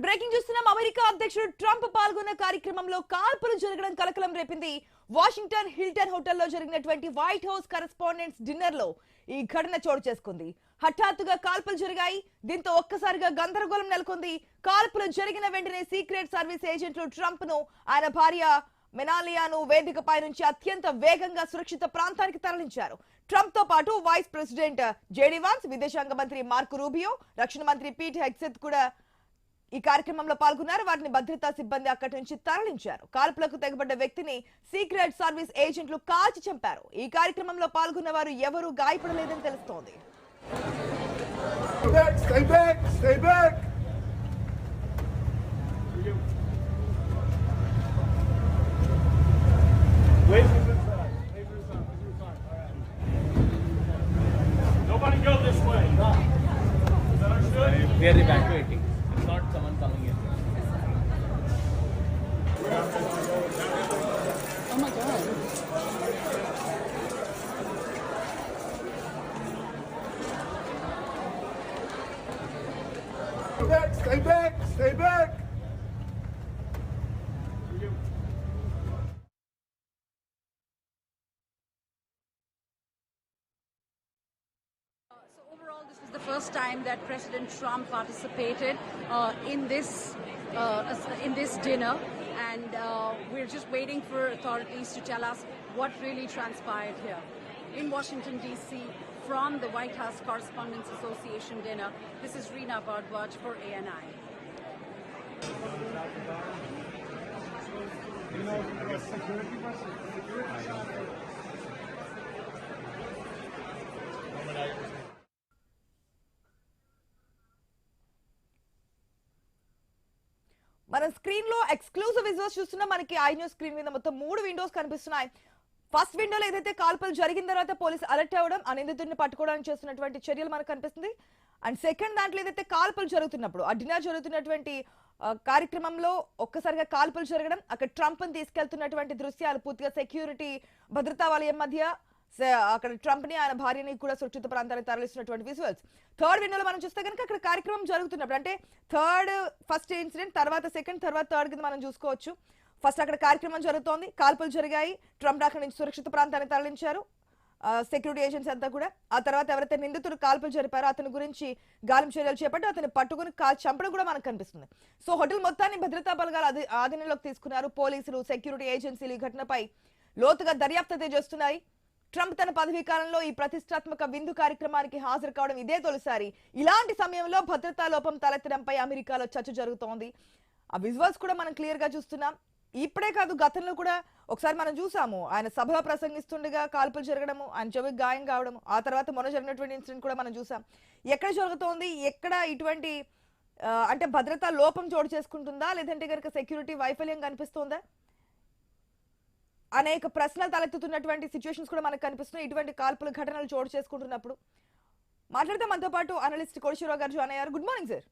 Breaking చూస్తున్నాం. America అధ్యక్షుడు Trump పాల్గొన్న కార్యక్రమంలో కాల్పులు జరగడం కలకలం రేపింది. వాషింగ్టన్ హిల్టన్ హోటల్లో జరిగినటువంటి వైట్ హౌస్ కరెస్పాండెంట్స్ డిన్నర్ లో ఈ ఘటన చోటు చేసుకుంది. హఠాత్తుగా కాల్పులు జరిగాయి. దీంతో ఒక్కసారిగా గందరగోళం నెలకొంది. కాల్పులు జరిగిన వెంటనే సీక్రెట్ సర్వీస్ ఏజెంట్లు ట్రంప్ ను ఆయన భార్య మెలానియాను వేదికపై నుంచి అత్యంత వేగంగా సురక్షిత ప్రాంతానికి తరలించారు. ట్రంప్ తో పాటు వైస్ ప్రెసిడెంట్ జేడీ వాన్స్, విదేశాంగ మంత్రి మార్కో రూబియో, రక్షణ మంత్రి పీట్ హెగ్సెత్ కూడా ఈ కార్యక్రమంలో పాల్గొన్నారు. వారిని భద్రతా సిబ్బంది అక్కడి నుంచి తరలించారు. కాల్పులకు తెగబడ్డ వ్యక్తిని సీక్రెట్ సర్వీస్ ఏజెంట్లు కాల్చి చంపారు. ఈ కార్యక్రమంలో పాల్గొన్న వారు ఎవరూ గాయపడలేదని తెలుస్తోంది. Nobody go this way. Is that understood? We are evacuating. It's not someone coming in. Oh my God. Stay back! Stay back! So overall, this was the first time that President Trump participated in this dinner, and we're just waiting for authorities to tell us what really transpired here in Washington D.C. from the White House Correspondents Association dinner. This is Reena Bhardwaj for ANI. మన screen లో exclusive visuals చూస్తున్నా. మనకి I news screen మీద మొత్తం 3 Windows కనిపిస్తున్నాయి. First విండోలో ఏదైతే కాల్పులు జరిగిన తర్వాత పోలీసు అలర్ట్ అవ్వడం, ఆ నిందితుడిని పట్టుకోవడానికి చేస్తున్నటువంటి చర్యలు మనకు కనిపిస్తుంది. అండ్ సెకండ్ దాంట్లో ఏదైతే కాల్పులు జరుగుతున్నప్పుడు ఆ డిన్నర్ జరుగుతున్నటువంటి కార్యక్రమంలో ఒక్కసారిగా కాల్పులు జరగడం, అక్కడ ట్రంప్ ని తీసుకెళ్తున్నటువంటి దృశ్యాలు, పూర్తిగా సెక్యూరిటీ భద్రతా వలయం మధ్య అక్కడ ట్రంప్ ని ఆయన భార్యని కూడా సురక్షిత ప్రాంతానికి తరలిస్తున్నటువంటి విజువల్స్. థర్డ్ విండోలో మనం చూస్తే కనుక అక్కడ కార్యక్రమం జరుగుతున్నప్పుడు, అంటే ఫస్ట్ ఇన్సిడెంట్ తర్వాత సెకండ్, తర్వాత థర్డ్ కింద మనం చూసుకోవచ్చు. ఫస్ట్ అక్కడ కార్యక్రమం జరుగుతోంది, కాల్పులు జరిగాయి, ట్రంప్ అక్కడి నుంచి సురక్షిత ప్రాంతానికి తరలించారు సెక్యూరిటీ ఏజెంట్స్ అంతా కూడా. ఆ తర్వాత ఎవరైతే నిందితుడు కాల్పులు జరిపారో అతని గురించి గాలింపు చర్యలు చేపట్టి అతన్ని పట్టుకుని చంపడం కూడా మనకు కనిపిస్తుంది. సో హోటల్ మొత్తాన్ని భద్రతా బలగాలు ఆధీనంలోకి తీసుకున్నారు. పోలీసులు, సెక్యూరిటీ ఏజెన్సీలు ఈ ఘటనపై లోతుగా దర్యాప్తు చేస్తున్నాయి. ట్రంప్ తన పదవీ కాలంలో ఈ ప్రతిష్టాత్మక విందు కార్యక్రమానికి హాజరు కావడం ఇదే తొలిసారి. ఇలాంటి సమయంలో భద్రతా లోపం తలెత్తడంపై అమెరికాలో చర్చ జరుగుతోంది. ఆ విజువల్స్ కూడా మనం క్లియర్ గా చూస్తున్నాం. ఇప్పుడే కాదు, గతంలో కూడా ఒకసారి మనం చూసాము, ఆయన సభలో ప్రసంగిస్తుండగా కాల్పులు జరగడము, ఆయన చెవికి గాయం కావడము, ఆ తర్వాత మొన్న జరిగినటువంటి ఇన్సిడెంట్ కూడా మనం చూసాం. ఎక్కడ జరుగుతోంది, ఎక్కడ ఇటువంటి అంటే భద్రతా లోపం చోటు చేసుకుంటుందా, లేదంటే కనుక సెక్యూరిటీ వైఫల్యం కనిపిస్తుందా, అనేక ప్రశ్నలు తలెత్తుతున్నటువంటి సిచ్యువేషన్స్ కూడా మనకు కనిపిస్తున్నాయి ఇటువంటి కాల్పుల ఘటనలు చోటు చేసుకుంటున్నప్పుడు. మాట్లాడితే మనతో పాటు అనలిస్ట్ కోటేశ్వరరావు గారు జాయిన్ అయ్యారు. Good morning sir.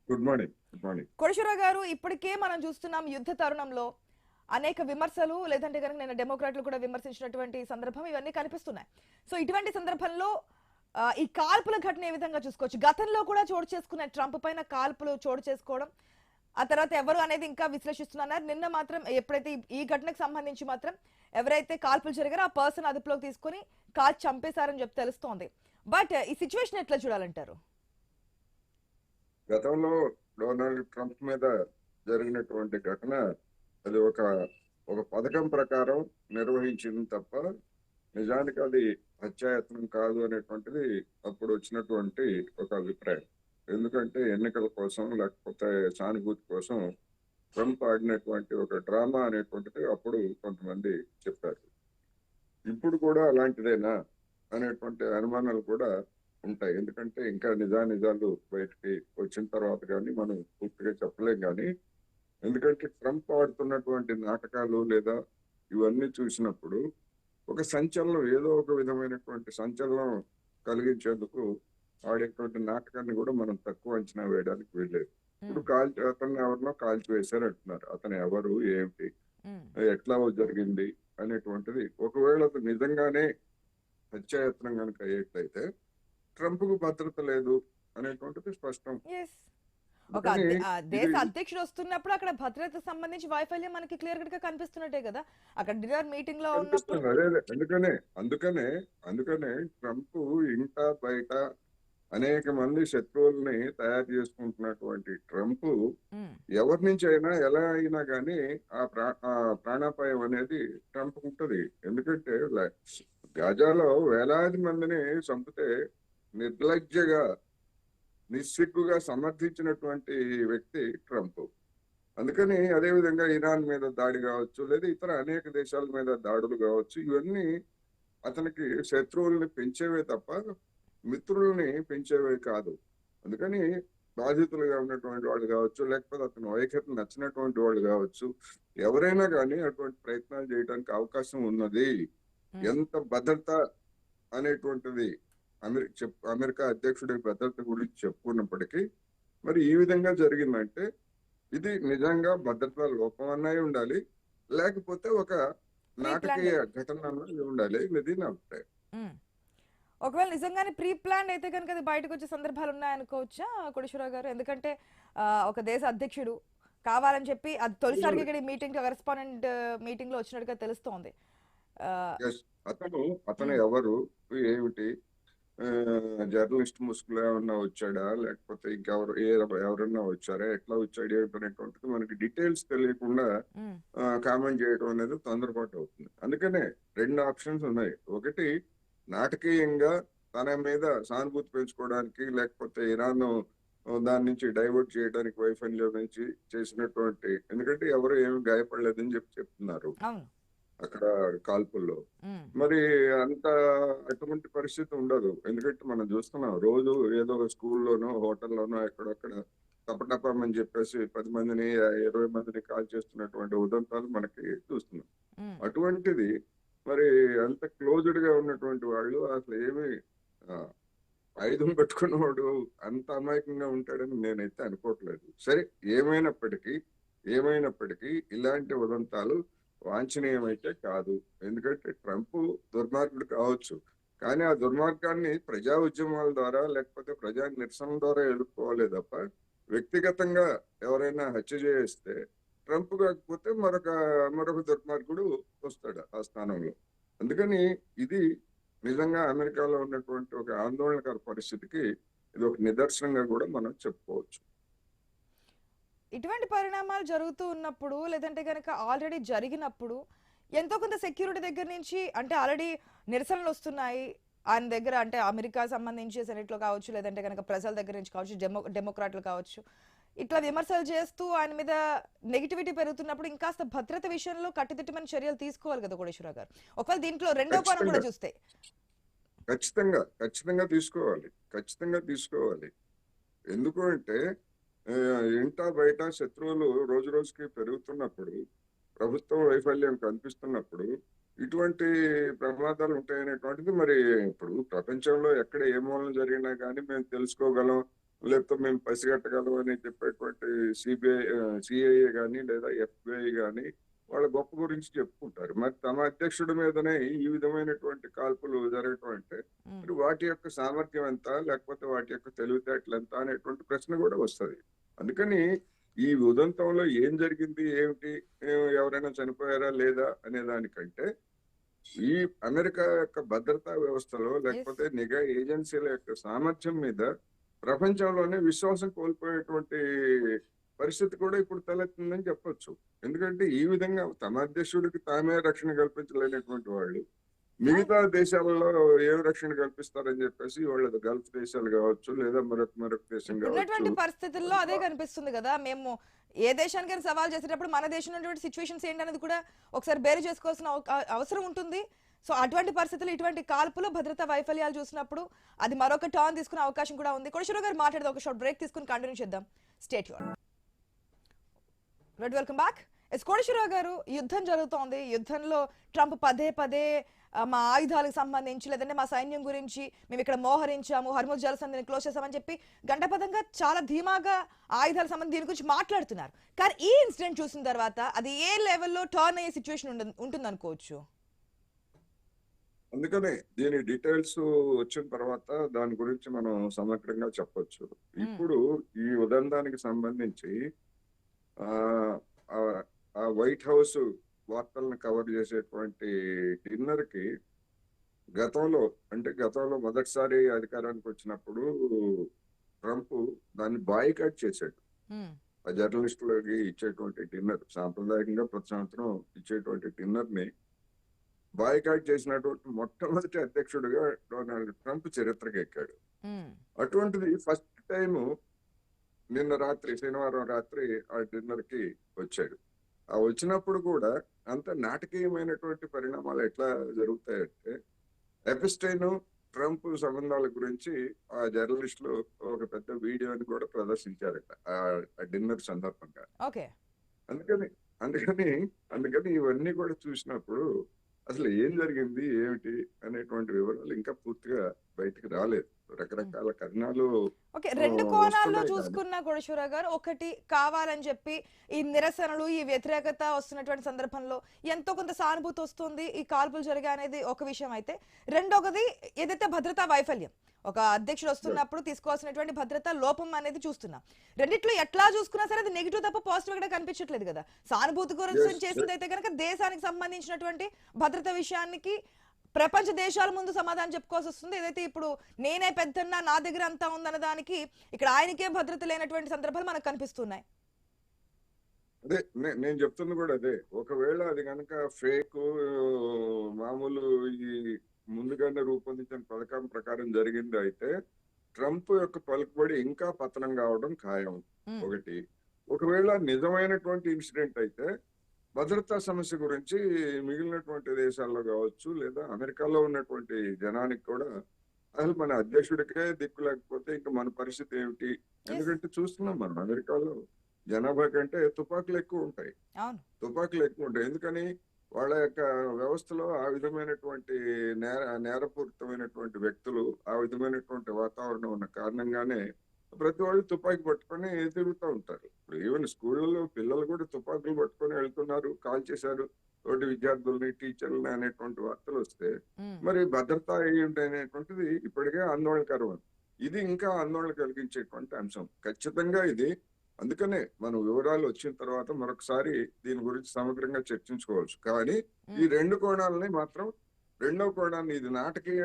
Good morning. Good morning Koteswararao గారు, ఇప్పటికే మనం చూస్తున్నాం యుద్ధ తరుణంలో అనేక విమర్శలు, లేదంటే కనుక నేను డెమోక్రాట్లు కూడా విమర్శించినటువంటి సందర్భం ఇవన్నీ కనిపిస్తున్నాయి. సో ఇటువంటి సందర్భంలో ఈ కాల్పుల ఘటన ఏ విధంగా చూసుకోవచ్చు? గతంలో కూడా చోటు చేసుకున్న ట్రంప్ పైన కాల్పులు చోటు చేసుకోవడం, ఆ తర్వాత ఎవరు అనేది ఇంకా విశ్లేషిస్తున్నారు. నిన్న మాత్రం ఎప్పుడైతే ఈ ఘటనకు సంబంధించి మాత్రం ఎవరైతే కాల్పులు జరిగారో ఆ పర్సన్ అదుపులోకి తీసుకుని కాల్చి చంపేశారని చెప్పి తెలుస్తోంది. బట్ ఈ సిచ్యువేషన్ ఎట్లా చూడాలంటారు? గతంలో డొనాల్డ్ ట్రంప్ మీద జరిగినటువంటి ఘటన అది ఒక పథకం ప్రకారం నిర్వహించింది తప్ప నిజానికి అది హత్యాయత్నం కాదు అనేటువంటిది అప్పుడు వచ్చినటువంటి ఒక అభిప్రాయం. ఎందుకంటే ఎన్నికల కోసం లేకపోతే సానుభూతి కోసం ట్రంప్ ఆడినటువంటి ఒక డ్రామా అనేటువంటిది అప్పుడు కొంతమంది చెప్పారు. ఇప్పుడు కూడా అలాంటిదేనా అనేటువంటి అనుమానాలు కూడా ఉంటాయి. ఎందుకంటే ఇంకా నిజాలు బయటికి వచ్చిన తర్వాత కానీ మనం పూర్తిగా చెప్పలేం. కానీ ఎందుకంటే ట్రంప్ ఆడుతున్నటువంటి నాటకాలు లేదా ఇవన్నీ చూసినప్పుడు ఒక సంచలనం, ఏదో ఒక విధమైనటువంటి సంచలనం కలిగించేందుకు ఆడేటువంటి నాటకాన్ని కూడా మనం తక్కువ అంచనా వేయడానికి వీల్లేదు. ఇప్పుడు అతన్ని ఎవరినో కాల్చివేశారు అంటున్నారు. అతను ఎవరు, ఏమిటి, ఎట్లా జరిగింది అనేటువంటిది ఒకవేళ అది నిజంగానే హత్యాయత్నం కనుక అయ్యేట్లయితే ట్రంప్ కు భద్రత లేదు అనేటువంటిది స్పష్టం. ఒక దేశ అధ్యక్షుడు వస్తున్నప్పుడు అక్కడ భద్రత సంబంధించి వైఫల్యం మనకి క్లియర్ కట్ గా కనిపిస్తున్నట్టే కదా. అక్కడ డిన్నర్ మీటింగ్ లో ఉన్నప్పుడు అదే అందుకనే ట్రంప్ ఇంట బయట అనేక మంది శత్రువుల్ని తయారు చేసుకుంటున్నటువంటి ట్రంప్ ఎవరి నుంచి అయినా ఎలా అయినా కానీ ఆ ప్రాణాపాయం అనేది ట్రంప్ ఉంటది. ఎందుకంటే గాజాలో వేలాది మందిని చంపితే నిర్లజ్జగా నిస్సిగ్గుగా సమర్థించినటువంటి వ్యక్తి ట్రంప్. అందుకని అదే విధంగా ఇరాన్ మీద దాడి కావచ్చు, లేదా ఇతర అనేక దేశాల మీద దాడులు కావచ్చు, ఇవన్నీ అతనికి శత్రువుల్ని పెంచేవే తప్ప మిత్రుల్ని పెంచేవే కాదు. అందుకని బాధితులుగా ఉన్నటువంటి వాళ్ళు కావచ్చు, లేకపోతే అతని వైఖరి నచ్చినటువంటి వాళ్ళు కావచ్చు, ఎవరైనా కానీ అటువంటి ప్రయత్నాలు చేయడానికి అవకాశం ఉన్నది. ఎంత భద్రత అనేటువంటిది అమెరికా అధ్యక్షుడి భద్రత గురించి చెప్పుకున్నప్పటికీ మరి ఈ విధంగా జరిగిందంటే ఇది నిజంగా భద్రతా లోపం అన్నది ఉండాలి, లేకపోతే ఒక నాటకీయ ఘటన అన్నది ఉండాలి. ఇది నా అభిప్రాయం. ఒకవేళ నిజంగానే ప్రీ ప్లాన్ అయితే కనుక అది బయటకు వచ్చే సందర్భాలు ఉన్నాయనుకోవచ్చా కోటేశ్వరరావు గారు? ఎందుకంటే ఒక దేశ అధ్యక్షుడు కావాలని చెప్పి అది తొలిసారిగా ఇక్కడ మీటింగ్ కరెస్పాండెంట్ మీటింగ్ లో వచ్చినట్టుగా తెలుస్తోంది. అతను ఎవరు, ఏమిటి, జర్నలిస్ట్ ముసుగులో ఏమన్నా వచ్చాడా, లేకపోతే ఎవరన్నా వచ్చారా, ఎట్లా వచ్చాడు ఏంటనేటువంటిది మనకి డీటెయిల్స్ తెలియకుండా కామెంట్ చేయడం అనేది తొందరపాటు అవుతుంది. అందుకనే 2 ఆప్షన్స్ ఉన్నాయి. ఒకటి నాటకీయంగా తన మీద సానుభూతి పెంచుకోవడానికి, లేకపోతే ఇరాన్ దాని నుంచి డైవర్ట్ చేయడానికి వైఫల్యం నుంచి చేసినటువంటి, ఎందుకంటే ఎవరు ఏమి గాయపడలేదని చెప్తున్నారు అక్కడ కాల్పుల్లో. మరి అంత అటువంటి పరిస్థితి ఉండదు. ఎందుకంటే మనం చూస్తున్నాం రోజు ఏదో ఒక స్కూల్లోనో హోటల్లోనో ఎక్కడొక్కడ తప్పటప్పమని చెప్పేసి 10 మందిని 20 మందిని కాల్ చేస్తున్నటువంటి ఉదంతాలు మనకి చూస్తున్నాం. అటువంటిది మరి అంత క్లోజ్డ్ గా ఉన్నటువంటి వాళ్ళు అసలు ఏమి ఆయుధం పట్టుకున్నవాడు అంత అమాయకంగా ఉంటాడని నేనైతే అనుకోవట్లేదు. సరే, ఏమైనప్పటికీ ఇలాంటి ఉదంతాలు వాంఛనీయమైతే కాదు. ఎందుకంటే ట్రంప్ దుర్మార్గుడు కావచ్చు, కానీ ఆ దుర్మార్గాన్ని ప్రజా ఉద్యమాల ద్వారా లేకపోతే ప్రజా నిరసన ద్వారా ఎదుర్కోవాలి తప్ప వ్యక్తిగతంగా ఎవరైనా హత్య చేస్తే ట్రంప్ కాకపోతే మరొక దుర్మార్గుడు వస్తాడు ఆ స్థానంలో. అందుకని ఇది నిజంగా అమెరికాలో ఉన్నటువంటి ఒక ఆందోళనకర పరిస్థితికి ఇది ఒక నిదర్శనంగా కూడా మనం చెప్పుకోవచ్చు. ఇటువంటి పరిణామాలు జరుగుతూ ఉన్నప్పుడు, లేదంటే కనుక ఆల్రెడీ జరిగినప్పుడు ఎంతో కొంత సెక్యూరిటీ దగ్గర నుంచి, అంటే ఆల్రెడీ నిరసనలు వస్తున్నాయి ఆయన దగ్గర, అంటే అమెరికా సంబంధించి సెనెట్లో కావచ్చు, లేదంటే కనుక ప్రజల దగ్గర నుంచి కావచ్చు, డెమోక్రాట్లు కావచ్చు, ఇట్లా విమర్శలు చేస్తూ ఆయన మీద నెగిటివిటీ పెరుగుతున్నప్పుడు ఇంకాస్త భద్రత విషయంలో కట్టుదిట్టమైన చర్యలు తీసుకోవాలి కదా కోటేశ్వరరావు గారు. ఒకవేళ దీంట్లో రెండో కోణం కూడా చూస్తే ఖచ్చితంగా తీసుకోవాలి. ఎందుకు అంటే ఇంట బయట శత్రువులు రోజు రోజుకి పెరుగుతున్నప్పుడు, ప్రభుత్వం వైఫల్యం కనిపిస్తున్నప్పుడు ఇటువంటి ప్రమాదాలు ఉంటాయనేటువంటిది మరి ఇప్పుడు ప్రపంచంలో ఎక్కడ ఏ మూలం జరిగినా కానీ మేము తెలుసుకోగలం, లేకపోతే మేము పసిగట్టగలం అని చెప్పేటువంటి సిఐఏ కానీ లేదా FBI కానీ వాళ్ళ గొప్ప గురించి చెప్పుకుంటారు. మరి తమ అధ్యక్షుడి మీదనే ఈ విధమైనటువంటి కాల్పులు జరగటం అంటే మరి వాటి యొక్క సామర్థ్యం ఎంత, లేకపోతే వాటి యొక్క తెలివితేటలు ఎంత అనేటువంటి ప్రశ్న కూడా వస్తుంది. అందుకని ఈ ఉదంతంలో ఏం జరిగింది, ఏమిటి, ఎవరైనా చనిపోయారా లేదా అనే దానికంటే ఈ అమెరికా యొక్క భద్రతా వ్యవస్థలో లేకపోతే నిఘా ఏజెన్సీల యొక్క సామర్థ్యం మీద ప్రపంచంలోనే విశ్వాసం కోల్పోయేటువంటి పరిస్థితి కూడా ఇప్పుడు తలెత్తుందని చెప్పొచ్చు. ఎందుకంటే ఈ విధంగా తమ అధ్యక్షుడికి తామే రక్షణ కల్పించలేనటువంటి వాళ్ళు మిగతా దేశాలలో ఏం రక్షణ కల్పిస్తారని చెప్పేసి వాళ్ళు గల్ఫ్ దేశాలు కావచ్చు, లేదా మరొక దేశం ఉన్నటువంటి పరిస్థితుల్లో అదే కనిపిస్తుంది కదా. మేము ఏ దేశానికైనా సవాల్ చేసేటప్పుడు మన దేశంలో ఉన్నటువంటి సిచ్యువేషన్స్ ఏంటనేది కూడా ఒకసారి బేరు చేసుకోవాల్సిన అవసరం ఉంటుంది. సో అటువంటి పరిస్థితులు, ఇటువంటి కాల్పులో భద్రతా వైఫల్యాలు చూసినప్పుడు అది మరొక టర్న్ తీసుకునే అవకాశం కూడా ఉంది. కోటేశ్వరరావు గారు మాట్లాడేది ఒక షార్ట్ బ్రేక్ తీసుకుని కంటిన్యూ చేద్దాం. స్టేట్ యూర్ వెల్కమ్ బ్యాక్. కోటేశ్వరరావు గారు, యుద్ధం జరుగుతోంది. యుద్ధంలో ట్రంప్ పదే మా ఆయుధాలకు సంబంధించి, లేదంటే మా సైన్యం గురించి మేము ఇక్కడ మోహరించాము, హర్ముజ్ జలసంధిని క్లోజ్ చేసామని చెప్పి గంటపదంగా చాలా ధీమాగా ఆయుధాల సంబంధించి దీని గురించి మాట్లాడుతున్నారు. కానీ ఈ ఇన్సిడెంట్ చూసిన తర్వాత అది ఏ లెవెల్లో టర్న్ అయ్యే సిచ్యువేషన్ ఉంటుంది అనుకోవచ్చు? అందుకనే దీని డీటెయిల్స్ వచ్చిన తర్వాత దాని గురించి మనం సమగ్రంగా చెప్పొచ్చు. ఇప్పుడు ఈ ఉదంతానికి సంబంధించి ఆ ఆ ఆ వైట్ హౌస్ వార్తలను కవర్ చేసేటువంటి డిన్నర్ కి గతంలో మొదటిసారి అధికారానికి వచ్చినప్పుడు ట్రంప్ దాన్ని బాయ్కాట్ చేశాడు. ఆ జర్నలిస్టులకి ఇచ్చేటువంటి డిన్నర్, సాంప్రదాయకంగా ప్రతి సంవత్సరం ఇచ్చేటువంటి డిన్నర్ ని బాయ్కాట్ చేసినటువంటి మొట్టమొదటి అధ్యక్షుడిగా డొనాల్డ్ ట్రంప్ చరిత్రకి ఎక్కాడు. అటువంటిది ఫస్ట్ టైం శనివారం రాత్రి ఆ డిన్నర్ కి వచ్చాడు. ఆ వచ్చినప్పుడు కూడా అంత నాటకీయమైనటువంటి పరిణామాలు ఎట్లా జరుగుతాయంటే, ఎపిస్టైన్ ట్రంప్ సంబంధాల గురించి ఆ జర్నలిస్టులు ఒక పెద్ద వీడియోని కూడా ప్రదర్శించారట ఆ డిన్నర్ సందర్భంగా. ఓకే. అందుకని అందుకని అందుకని ఇవన్నీ కూడా చూసినప్పుడు అసలు ఏం జరిగింది ఏమిటి అనేటువంటి వివరాలు ఇంకా పూర్తిగా బయటకు రాలేదు. రకరకాల కథనాలు ఓకే, రెండు కోణాల్లో వస్తున్నాయి కానీ చూసుకున్నా కోటేశ్వరరావు గారు, ఒకటి కావాలని చెప్పి ఈ నిరసనలు, ఈ వ్యతిరేకత వస్తున్నటువంటి సందర్భంలో ఎంతో కొంత సానుభూతి వస్తుంది, ఈ కాల్పులు జరిగా అనేది ఒక విషయం అయితే, రెండోది ఏదైతే భద్రతా వైఫల్యం, ఒక అధ్యక్షుడు వస్తున్నప్పుడు తీసుకోవాల్సినటువంటి భద్రతా లోపం అనేది చూస్తున్నాం. రెండిట్లో ఎట్లా చూసుకున్నా సరే అది నెగిటివ్ తప్ప పాజిటివ్ కూడా కనిపించట్లేదు కదా. సానుభూతి గురించి చేసింది అయితే కనుక దేశానికి సంబంధించినటువంటి భద్రత విషయానికి ప్రపంచ దేశాల ముందు సమాధానం చెప్పుకోవాల్సి వస్తుంది. ఏదైతే ఇప్పుడు నేనే పెద్దన్నా నా దగ్గర అంతా ఉందన్న దానికి ఇక్కడ ఆయనకే భద్రత లేనటువంటి సందర్భాలు మనకు కనిపిస్తున్నాయి. అదే నేను చెప్తుంది కూడా అదే. ఒకవేళ అది కనుక ఫేక్ మామూలు ఈ ముందుగానే రూపొందించిన పథకం ప్రకారం జరిగింది అయితే ట్రంప్ యొక్క పలుకుబడి ఇంకా పతనం కావడం ఖాయం. ఒకటి. ఒకవేళ నిజమైనటువంటి ఇన్సిడెంట్ అయితే భద్రతా సమస్య గురించి మిగిలినటువంటి దేశాల్లో కావచ్చు లేదా అమెరికాలో ఉన్నటువంటి జనానికి కూడా అసలు మన అధ్యక్షుడికే దిక్కు లేకపోతే ఇంకా మన పరిస్థితి ఏమిటి? ఎందుకంటే చూస్తున్నాం మనం అమెరికాలో జనాభా కంటే తుపాకులు ఎక్కువ ఉంటాయి. ఎందుకని వాళ్ళ యొక్క వ్యవస్థలో ఆ విధమైనటువంటి నేరపూరితమైనటువంటి వ్యక్తులు, ఆ విధమైనటువంటి వాతావరణం ఉన్న కారణంగానే ప్రతి వాళ్ళు తుపాకీ పట్టుకొని తిరుగుతూ ఉంటారు. ఇప్పుడు ఈవెన్ స్కూళ్ళలో పిల్లలు కూడా తుపాకులు పట్టుకొని వెళ్తున్నారు, కాల్ చేశారు తోటి విద్యార్థుల్ని, టీచర్లని అనేటువంటి వార్తలు వస్తే మరి భద్రత ఏంటి అనేటువంటిది ఇప్పటికే ఆందోళనకరం. ఇది ఇంకా ఆందోళన కలిగించేటువంటి అంశం ఖచ్చితంగా ఇది. అందుకనే మనం వివరాలు వచ్చిన తర్వాత మరొకసారి దీని గురించి సమగ్రంగా చర్చించుకోవచ్చు. కానీ ఈ రెండు కోణాలని మాత్రం, రెండో కోణాన్ని ఇది నాటకీయ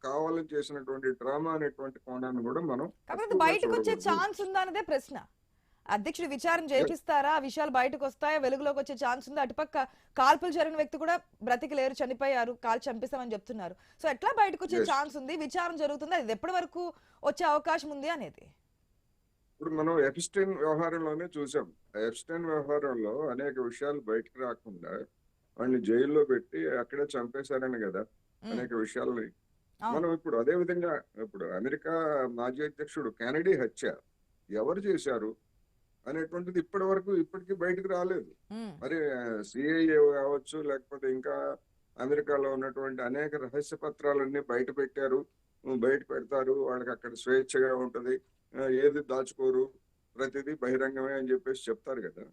కావాలని చేసినటువంటి డ్రామా అనేటువంటి కోణాన్ని కూడా మనం బయటకు వచ్చే ఛాన్స్ ఉందా అనేదే ప్రశ్న. అధ్యక్షుడు విచారణ చేపిస్తారా, ఆ విషయాలు బయటకు వస్తాయా, వెలుగులోకి వచ్చే ఛాన్స్ ఉందా? అటుపక్క కాల్పులు జరిగిన వ్యక్తి కూడా బ్రతికిలేరు, చనిపోయారు, కాల్ చంపిస్తామని చెప్తున్నారు. సో ఎట్లా బయటకు వచ్చే ఛాన్స్ ఉంది? విచారణ జరుగుతుంది, అది ఎప్పటి వరకు వచ్చే అవకాశం ఉంది అనేది ఇప్పుడు మనం ఎప్స్టైన్ వ్యవహారంలోనే చూసాం. ఎప్స్టైన్ వ్యవహారంలో అనేక విషయాలు బయటకు రాకుండా వాడిని జైల్లో పెట్టి అక్కడే చంపేశారని కదా అనేక విషయాల్ని మనం ఇప్పుడు అదే విధంగా ఇప్పుడు అమెరికా మాజీ అధ్యక్షుడు కెనడీ హత్య ఎవరు చేశారు అనేటువంటిది ఇప్పటికీ బయటకు రాలేదు. మరి సిఐఏ కావచ్చు లేకపోతే ఇంకా అమెరికాలో ఉన్నటువంటి అనేక రహస్య పత్రాలన్నీ బయట పెడతారు. వాళ్ళకి అక్కడ స్వేచ్ఛగా ఉంటది, ఏది దాచుకోరు, ప్రతిదీ బహిరంగమే అని చెప్పేసి చెప్తారు కదా.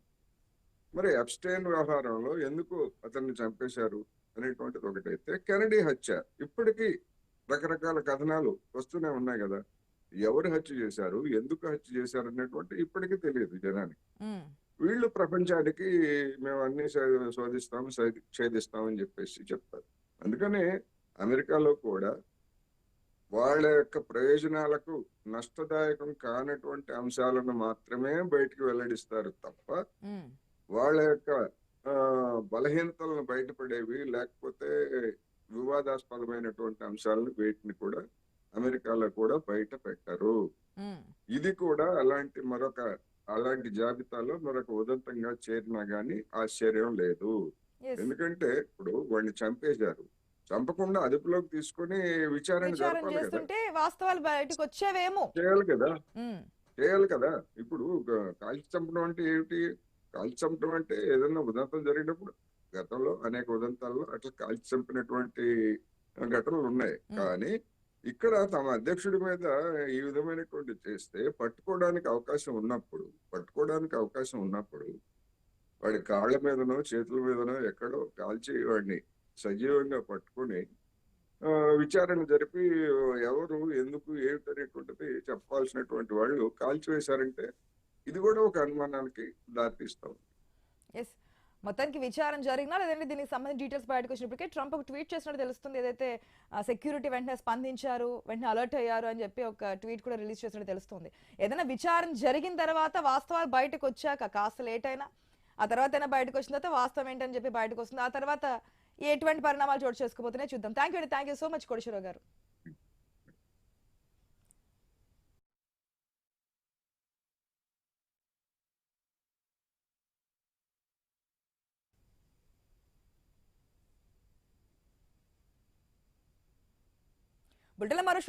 మరి ఎప్స్టైన్ వ్యవహారంలో ఎందుకు అతన్ని చంపేశారు అనేటువంటిది ఒకటైతే, కెనడీ హత్య ఇప్పటికీ రకరకాల కథనాలు వస్తూనే ఉన్నాయి కదా. ఎవరు హత్య చేశారు, ఎందుకు హత్య చేశారు అనేటువంటి ఇప్పటికీ తెలియదు జనానికి. వీళ్ళు ప్రపంచానికి మేము అన్ని ఛేదిస్తామని చెప్పేసి చెప్తారు. అందుకనే అమెరికాలో కూడా వాళ్ళ యొక్క ప్రయోజనాలకు నష్టదాయకం కానటువంటి అంశాలను మాత్రమే బయటికి వెల్లడిస్తారు తప్ప వాళ్ళ యొక్క బలహీనతలను బయటపడేవి లేకపోతే వివాదాస్పదమైనటువంటి అంశాలను వీటిని కూడా అమెరికాలో కూడా బయట పెట్టరు. ఇది కూడా అలాంటి జాబితాలో మరొక ఉదంతంగా చేరినా గానీ ఆశ్చర్యం లేదు. ఎందుకంటే ఇప్పుడు వాడిని చంపేశారు, చంపకుండా అదుపులోకి తీసుకొని విచారణ జరపాలి కదా, వాస్తవాలు బయటకు వచ్చేవేమో చేయాలి కదా. ఇప్పుడు కాల్చి చంపడం అంటే ఏమిటి? కాల్చి చంపడం అంటే ఏదైనా ఉదంతం జరిగినప్పుడు గతంలో అనేక ఉదంతాల్లో అట్లా కాల్చి చంపినటువంటి ఘటనలు ఉన్నాయి. కానీ ఇక్కడ తమ అధ్యక్షుడి మీద ఈ విధమైనటువంటి చేస్తే పట్టుకోవడానికి అవకాశం ఉన్నప్పుడు వాడి కాళ్ళ మీదనో చేతుల మీదనో ఎక్కడో కాల్చి వాడిని సజీవంగా పట్టుకొని విచారణ జరిపి ఎవరు ఎందుకు ఏమిటనేటువంటిది చెప్పాల్సినటువంటి వాళ్ళు కాల్చివేశారంటే ఇది కూడా ఒక అనుమానానికి దారితీస్తాం. ఎస్, మొత్తానికి విచారణ జరిగినా లేదంటే దీనికి సంబంధించిన డీటెయిల్స్ బయటకు వచ్చినప్పటికీ ట్రంప్ ఒక ట్వీట్ చేసినట్టు తెలుస్తుంది. ఏదైతే సెక్యూరిటీ వెంటనే స్పందించారు, వెంటనే అలర్ట్ అయ్యారు అని చెప్పి ఒక ట్వీట్ కూడా రిలీజ్ చేసినట్టు తెలుస్తుంది. ఏదైనా విచారణ జరిగిన తర్వాత వాస్తవాలు బయటకు వచ్చాక కాస్త లేట్ అయినా ఆ తర్వాత అయినా బయటకు వచ్చిన తర్వాత వాస్తవం ఏంటని చెప్పి బయటకు వస్తుంది. ఆ తర్వాత ఎటువంటి పరిణామాలు చోటు చేసుకోబోతున్నాయి చూద్దాం. Thank you so much Koteswararao గారు. బుల్టెన్లో మరో